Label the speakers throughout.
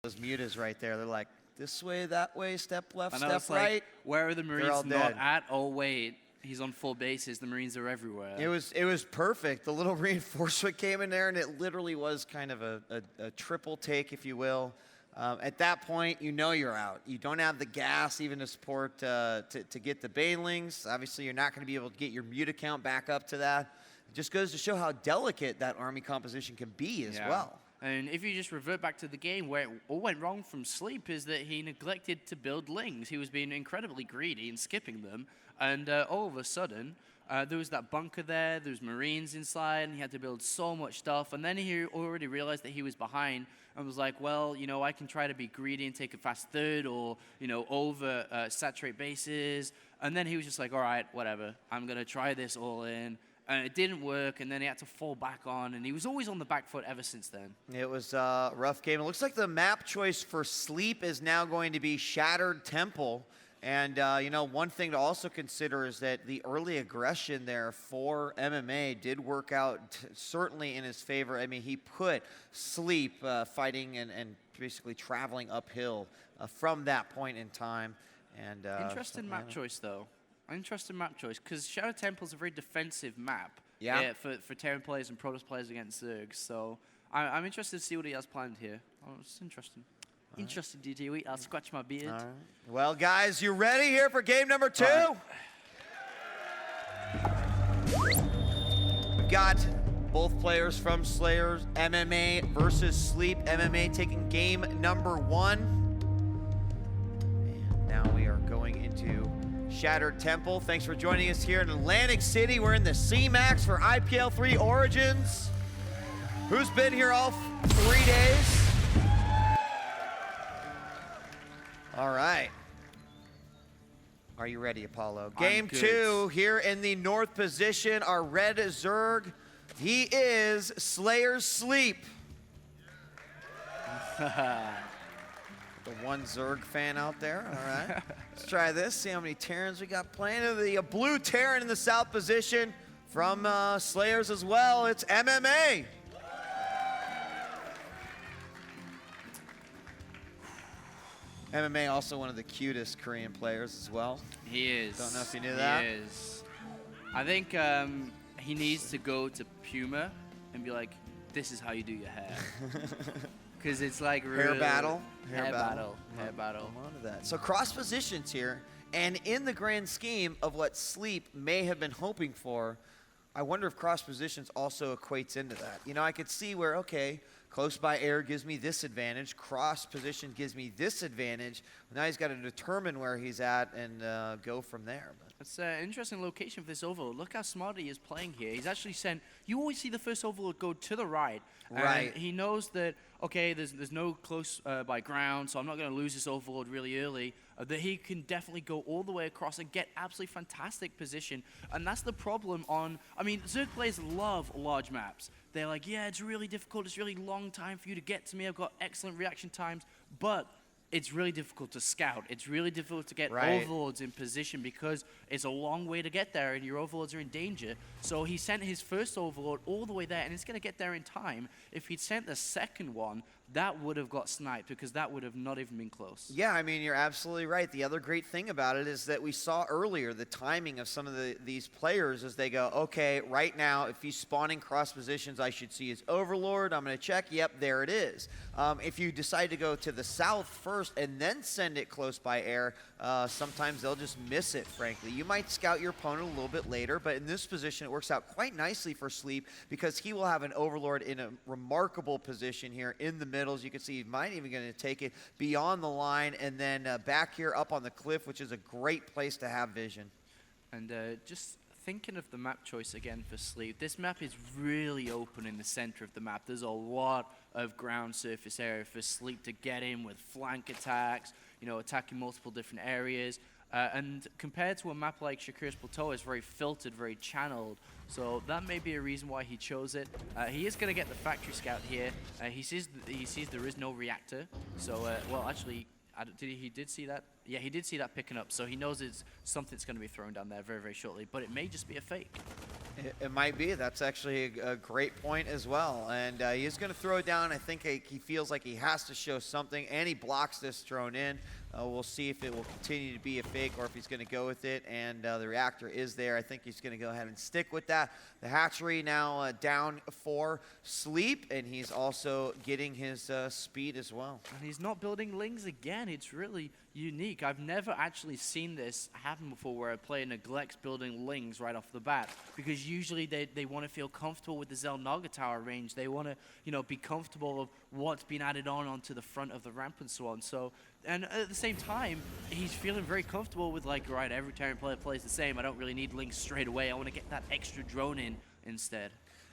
Speaker 1: Those mutas right there. They're like, this way, that way, step left,
Speaker 2: step
Speaker 1: right.
Speaker 2: Like, where are the Marines
Speaker 1: all
Speaker 2: not
Speaker 1: dead.
Speaker 2: at? Oh, wait. He's on full bases. The Marines are everywhere.
Speaker 1: It was perfect. The little reinforcement came in there, and it literally was kind of a triple take, if you will. At that point, you know you're out. You don't have the gas even to support to get the banelings. Obviously, you're not going to be able to get your muta count back up to that. It just goes to show how delicate that army composition can be as well.
Speaker 2: And if you just revert back to the game, where it all went wrong from Sleep is that he neglected to build lings. He was being incredibly greedy and skipping them. And all of a sudden, there was that bunker there, there was Marines inside, and he had to build so much stuff. And then he already realized that he was behind and was like, well, you know, I can try to be greedy and take a fast third or, you know, over saturate bases. And then he was just like, all right, whatever. I'm going to try this all in. And it didn't work, and then he had to fall back on, and he was always on the back foot ever since then.
Speaker 1: It was a rough game. It looks like the map choice for Sleep is now going to be Shattered Temple. And, you know, one thing to also consider is that the early aggression there for MMA did work out certainly in his favor. I mean, he put Sleep fighting and basically traveling uphill from that point in time. And
Speaker 2: interesting map choice, though. Interesting map choice, because Shadow Temple is a very defensive map for Terran players and Protoss players against Zerg. So I'm interested to see what he has planned here. Oh, it's interesting. Interesting, DJ. I'll scratch my beard.
Speaker 1: Right. Well, guys, you ready here for game number 2? We've got both players from Slayers MMA versus Sleep MMA taking game number 1. And now we are going into Shattered Temple. Thanks for joining us here in Atlantic City. We're in the C-Max for IPL 3 Origins. Who's been here all 3 days? All right. Are you ready, Apollo? Game 2 here in the north position. Our red Zerg. He is Slayer's Sleep. The one Zerg fan out there. All right. Let's try this. See how many Terrans we got playing. The blue Terran in the south position from Slayers as well. It's MMA. MMA also one of the cutest Korean players as well.
Speaker 2: He is.
Speaker 1: Don't know if you knew that.
Speaker 2: He is. I think he needs to go to Puma and be like, this is how you do your hair. Because it's like
Speaker 1: hair battle.
Speaker 2: Hair battle. Hair battle.
Speaker 1: I'm onto that. So cross positions here, and in the grand scheme of what Sleep may have been hoping for, I wonder if cross positions also equates into that. You know, I could see where, okay, close by air gives me this advantage, cross position gives me this advantage. Now he's got to determine where he's at and go from there.
Speaker 2: It's an interesting location for this overload. Look how smart he is playing here. He's actually sent, you always see the first overload go to the right.
Speaker 1: Right.
Speaker 2: And he knows that, okay, there's no close by ground, so I'm not going to lose this overload really early. That he can definitely go all the way across and get absolutely fantastic position. And that's the problem on, I mean, Zerg players love large maps. They're like, yeah, it's really difficult. It's really long time for you to get to me. I've got excellent reaction times. But it's really difficult to scout. It's really difficult to get overlords in position because it's a long way to get there and your overlords are in danger. So he sent his first overlord all the way there and it's going to get there in time. If he'd sent the second one, that would have got sniped because that would have not even been close.
Speaker 1: Yeah, I mean, you're absolutely right. The other great thing about it is that we saw earlier the timing of some of these players as they go, okay, right now, if he's spawning cross positions, I should see his overlord. I'm going to check. Yep, there it is. If you decide to go to the south first and then send it close by air, sometimes they'll just miss it, frankly. You might scout your opponent a little bit later, but in this position, it works out quite nicely for Sleep because he will have an overlord in a remarkable position here in the middle. As you can see, he might even going to take it beyond the line and then back here up on the cliff, which is a great place to have vision.
Speaker 2: And just thinking of the map choice again for Sleep, this map is really open in the center of the map. There's a lot of ground surface area for Sleep to get in with flank attacks, you know, attacking multiple different areas. And compared to a map like Shakir's Plateau, it's very filtered, very channeled. So that may be a reason why he chose it. He is going to get the factory scout here. He sees there is no reactor. So, well, actually, he did see that? Yeah, he did see that picking up. So he knows something's going to be thrown down there very, very shortly. But it may just be a fake.
Speaker 1: It might be. That's actually a great point as well. And he's going to throw it down. I think he feels like he has to show something, and he blocks this thrown in. We'll see if it will continue to be a fake or if he's going to go with it. And the reactor is there. I think he's going to go ahead and stick with that. The hatchery now down for Sleep, and he's also getting his speed as well.
Speaker 2: And he's not building lings again. It's really unique. I've never actually seen this happen before where a player neglects building lings right off the bat, because usually they want to feel comfortable with the Xel'Naga Tower range. They want to, be comfortable of what's been added onto the front of the ramp and so on. So, and at the same time, he's feeling very comfortable with right, every Terran player plays the same. I don't really need lings straight away. I want to get that extra drone in instead.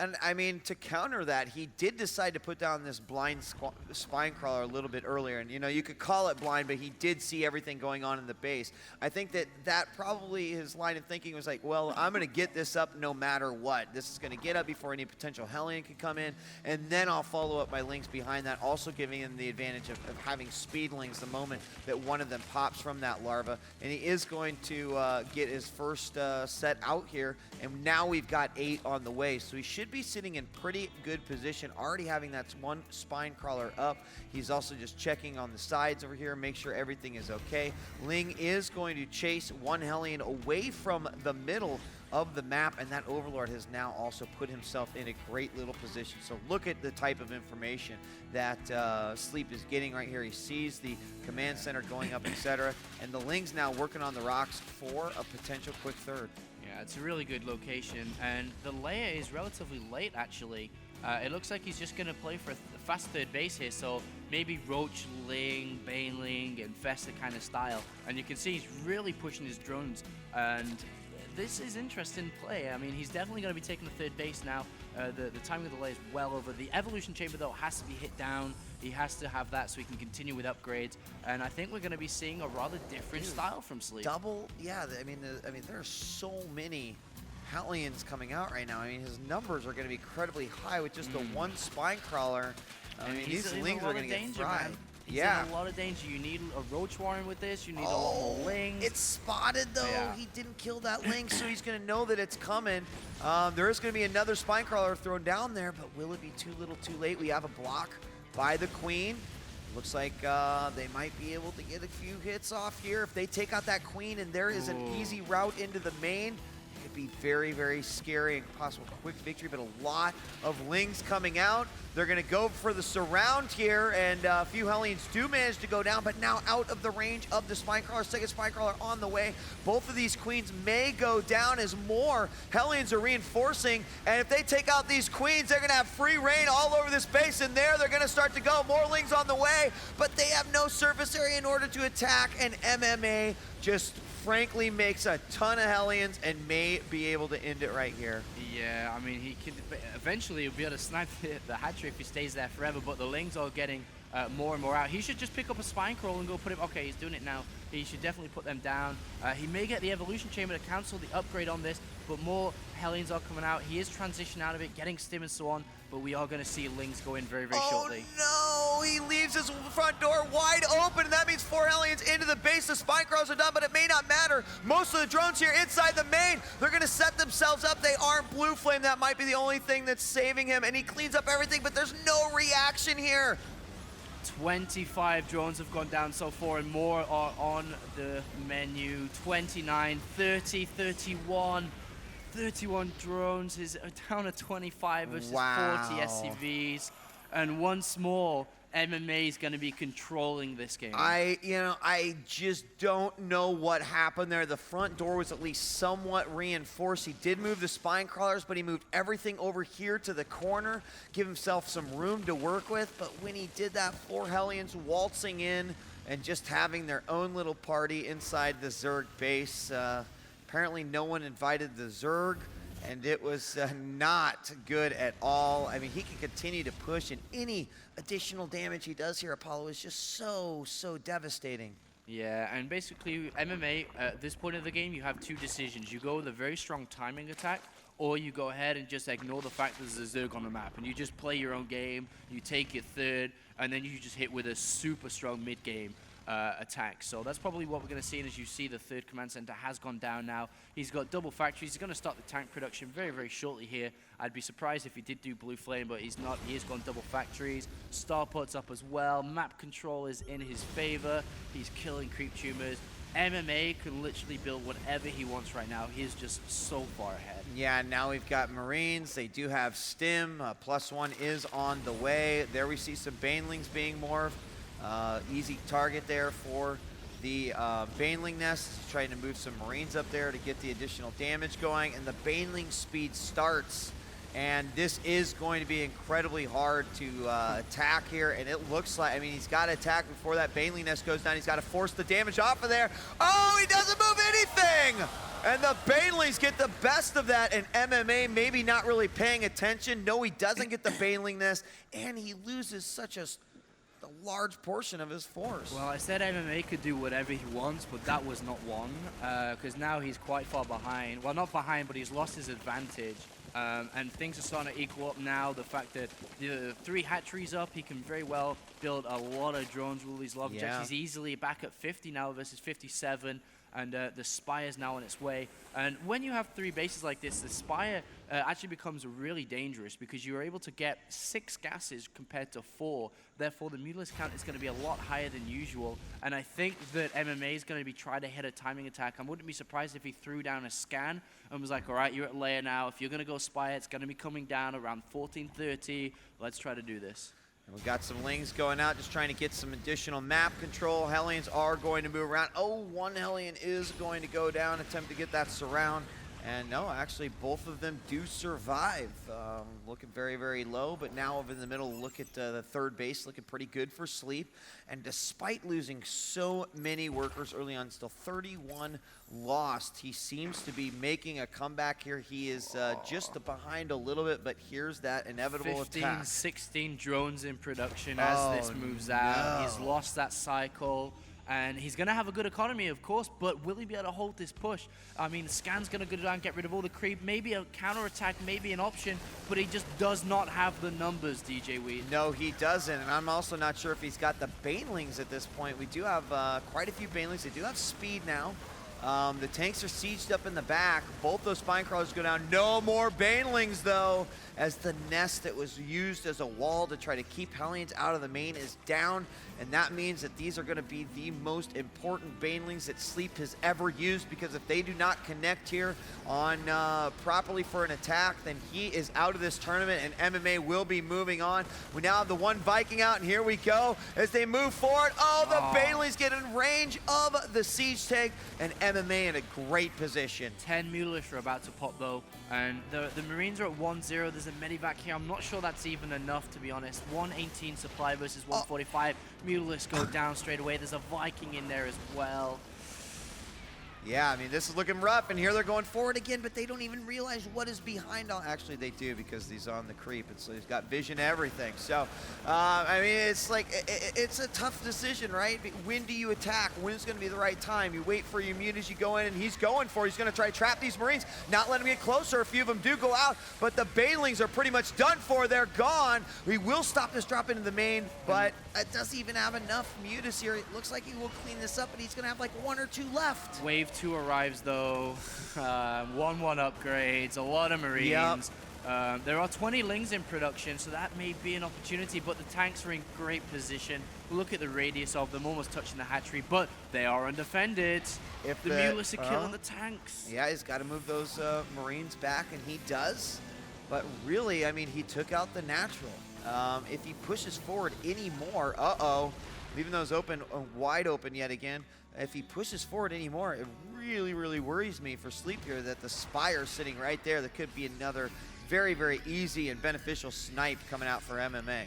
Speaker 1: And, I mean, to counter that, he did decide to put down this blind spine crawler a little bit earlier. And, you could call it blind, but he did see everything going on in the base. I think that probably his line of thinking was like, well, I'm going to get this up no matter what. This is going to get up before any potential Hellion can come in, and then I'll follow up my lings behind that, also giving him the advantage of having speedlings the moment that one of them pops from that larva. And he is going to get his first set out here, and now we've got 8 on the way. So he should be sitting in pretty good position, already having that one spine crawler up. He's also just checking on the sides over here, make sure everything is okay. Ling is going to chase one Hellion away from the middle of the map, and that Overlord has now also put himself in a great little position. So look at the type of information that Sleep is getting right here. He sees the command center going up, etc., and the Ling's now working on the rocks for a potential quick third.
Speaker 2: Yeah, it's a really good location, and the layer is relatively late, actually. It looks like he's just going to play for a fast third base here, so maybe Roach Ling, Baneling, and Festa kind of style. And you can see he's really pushing his drones, and this is interesting play. I mean, he's definitely going to be taking the third base now. The timing of the layer is well over. The evolution chamber, though, has to be hit down. He has to have that so he can continue with upgrades. And I think we're going to be seeing a rather different style from Sleep.
Speaker 1: Yeah. I mean, there are so many Hellions coming out right now. I mean, his numbers are going to be incredibly high with just the one spine crawler. I mean, these Lings are going to get fried.
Speaker 2: He's in a lot of danger. You need a Roach Warren with this. You need a lot more Lings.
Speaker 1: It's spotted, though. Yeah. He didn't kill that Ling, so he's going to know that it's coming. There is going to be another spine crawler thrown down there, but will it be too little too late? We have a block by the Queen. Looks like they might be able to get a few hits off here. If they take out that Queen and there is an easy route into the main, it could be very, very scary and possible quick victory, but a lot of Lings coming out. They're going to go for the surround here, and a few Hellions do manage to go down, but now out of the range of the spine crawler. Second spine crawler on the way. Both of these Queens may go down as more Hellions are reinforcing, and if they take out these Queens, they're going to have free reign all over this base, and there they're going to start to go. More Lings on the way, but they have no surface area in order to attack, and MMA just frankly makes a ton of Hellions and may be able to end it right here.
Speaker 2: Yeah, I mean, he could eventually he'll be able to snipe the hatchery if he stays there forever, but the Lings are getting more and more out. He should just pick up a spine crawl and go put him. Okay, he's doing it now. He should definitely put them down. He may get the evolution chamber to cancel the upgrade on this, but more Hellions are coming out. He is transitioning out of it, getting stim and so on, but we are going to see Lings go in very, very shortly.
Speaker 1: Oh no, he leaves his front door wide open, and that means 4 Hellions into the base. The spine crawls are done, but it may not matter. Most of the drones here inside the main, they're going to set themselves up. They aren't Blue Flame. That might be the only thing that's saving him, and he cleans up everything, but there's no reaction here.
Speaker 2: 25 drones have gone down so far, and more are on the menu. 29, 30, 31. 31 drones is down to 25 versus 40 SCVs. And once more, MMA is going to be controlling this game.
Speaker 1: I just don't know what happened there. The front door was at least somewhat reinforced. He did move the spine crawlers, but he moved everything over here to the corner, give himself some room to work with. But when he did that, 4 Hellions waltzing in and just having their own little party inside the Zerg base. Apparently no one invited the Zerg, and it was not good at all. I mean, he can continue to push, and any additional damage he does here, Apollo, is just so devastating.
Speaker 2: Yeah, and basically MMA, at this point of the game, you have 2 decisions. You go with a very strong timing attack, or you go ahead and just ignore the fact that there's a Zerg on the map, and you just play your own game, you take your third, and then you just hit with a super strong mid game. attacks. So that's probably what we're going to see. And as you see, the third command center has gone down now. He's got double factories. He's going to start the tank production very, very shortly here. I'd be surprised if he did do blue flame, but he's not. He has gone double factories. Starport's up as well. Map control is in his favor. He's killing creep tumors. MMA can literally build whatever he wants right now. He is just so far ahead.
Speaker 1: Yeah, now we've got Marines. They do have Stim. +1 is on the way. There we see some Banelings being morphed. Easy target there for the Baneling nest. He's trying to move some Marines up there to get the additional damage going. And the Baneling speed starts. And this is going to be incredibly hard to attack here. And it looks like, I mean, he's got to attack before that Baneling nest goes down. He's got to force the damage off of there. Oh, he doesn't move anything! And the Banelings get the best of that. And MMA maybe not really paying attention. No, he doesn't get the Baneling nest. And he loses such a large portion of his force.
Speaker 2: Well, I said MMA could do whatever he wants, but that was not one. Because now he's quite far behind. Well, not behind, but he's lost his advantage. And things are starting to equal up now. The fact that the 3 hatcheries up, he can very well build a lot of drones with all these love jets. He's easily back at 50 now versus 57. And the Spire is now on its way. And when you have 3 bases like this, the Spire actually becomes really dangerous because you're able to get 6 gases compared to 4. Therefore, the Mutalisk count is going to be a lot higher than usual. And I think that MMA is going to be trying to hit a timing attack. I wouldn't be surprised if he threw down a scan and was like, all right, you're at layer now. If you're going to go Spire, it's going to be coming down around 1430. Let's try to do this.
Speaker 1: And we've got some Lings going out, just trying to get some additional map control. Hellions are going to move around. Oh, one Hellion is going to go down, attempt to get that surround. And no, actually, both of them do survive. Looking very, very low, but now over in the middle, look at the third base, looking pretty good for Sleep. And despite losing so many workers early on, still 31 lost. He seems to be making a comeback here. He is just behind a little bit, but here's that inevitable
Speaker 2: 15,
Speaker 1: attack.
Speaker 2: 16 drones in production as this moves out.
Speaker 1: No.
Speaker 2: He's lost that cycle. And he's going to have a good economy, of course, but will he be able to hold this push? I mean, Scan's going to go down, get rid of all the creep. Maybe a counterattack, maybe an option, but he just does not have the numbers, DJ Weed.
Speaker 1: No, he doesn't, and I'm also not sure if he's got the Banelings at this point. We do have quite a few Banelings. They do have speed now. The tanks are sieged up in the back. Both those spine crawlers go down. No more Banelings, though, as the nest that was used as a wall to try to keep Hellions out of the main is down. And that means that these are going to be the most important Banelings that Sleep has ever used, because if they do not connect here on properly for an attack, then he is out of this tournament and MMA will be moving on. We now have the one Viking out, and here we go as they move forward. Oh, the Banelings get in range of the siege tank, and MMA in a great position.
Speaker 2: 10 Mutalisk are about to pop, though, and the Marines are at 1-0. There's a medivac here. I'm not sure that's even enough, to be honest. 118 supply versus 145. Mutalisk go down straight away. There's a Viking in there as well.
Speaker 1: Yeah, I mean, this is looking rough, and here they're going forward again, but they don't even realize what is behind all. Actually, they do, because he's on the creep, and so he's got vision everything. So, I mean, it's like, it's a tough decision, right? When do you attack? When's going to be the right time? You wait for your mutas, you go in, and he's going for it. He's going to try to trap these Marines, not let them get closer. A few of them do go out, but the Banelings are pretty much done for. They're gone. We will stop this drop into the main, but it doesn't even have enough mutas here. It looks like he will clean this up, and he's going to have like 1 or 2 left.
Speaker 2: Wave 2 arrives, though. 1-1 upgrades, a lot of Marines. Yep. There are 20 Lings in production, so that may be an opportunity, but the tanks are in great position. Look at the radius of them, almost touching the hatchery, but they are undefended. If the Mutalisk are killing the tanks.
Speaker 1: Yeah, he's got to move those Marines back, and he does. But really, I mean, he took out the natural. If he pushes forward anymore, leaving those open, wide open yet again. If he pushes forward anymore, it really, really worries me for Sleep here that the Spire sitting right there. That could be another very, very easy and beneficial snipe coming out for MMA.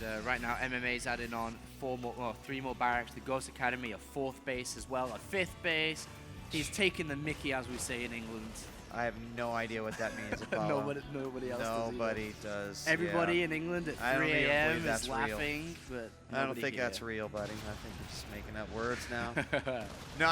Speaker 2: And right now, MMA's adding on 3 more barracks. The Ghost Academy, a 4th base as well, a 5th base. He's taking the mickey, as we say in England.
Speaker 1: I have no idea what that means, Apollo.
Speaker 2: Nobody else
Speaker 1: Nobody does.
Speaker 2: Everybody in England at 3 a.m. is laughing, but
Speaker 1: I don't think
Speaker 2: here.
Speaker 1: that's real, buddy. I think you're just making up words now. No,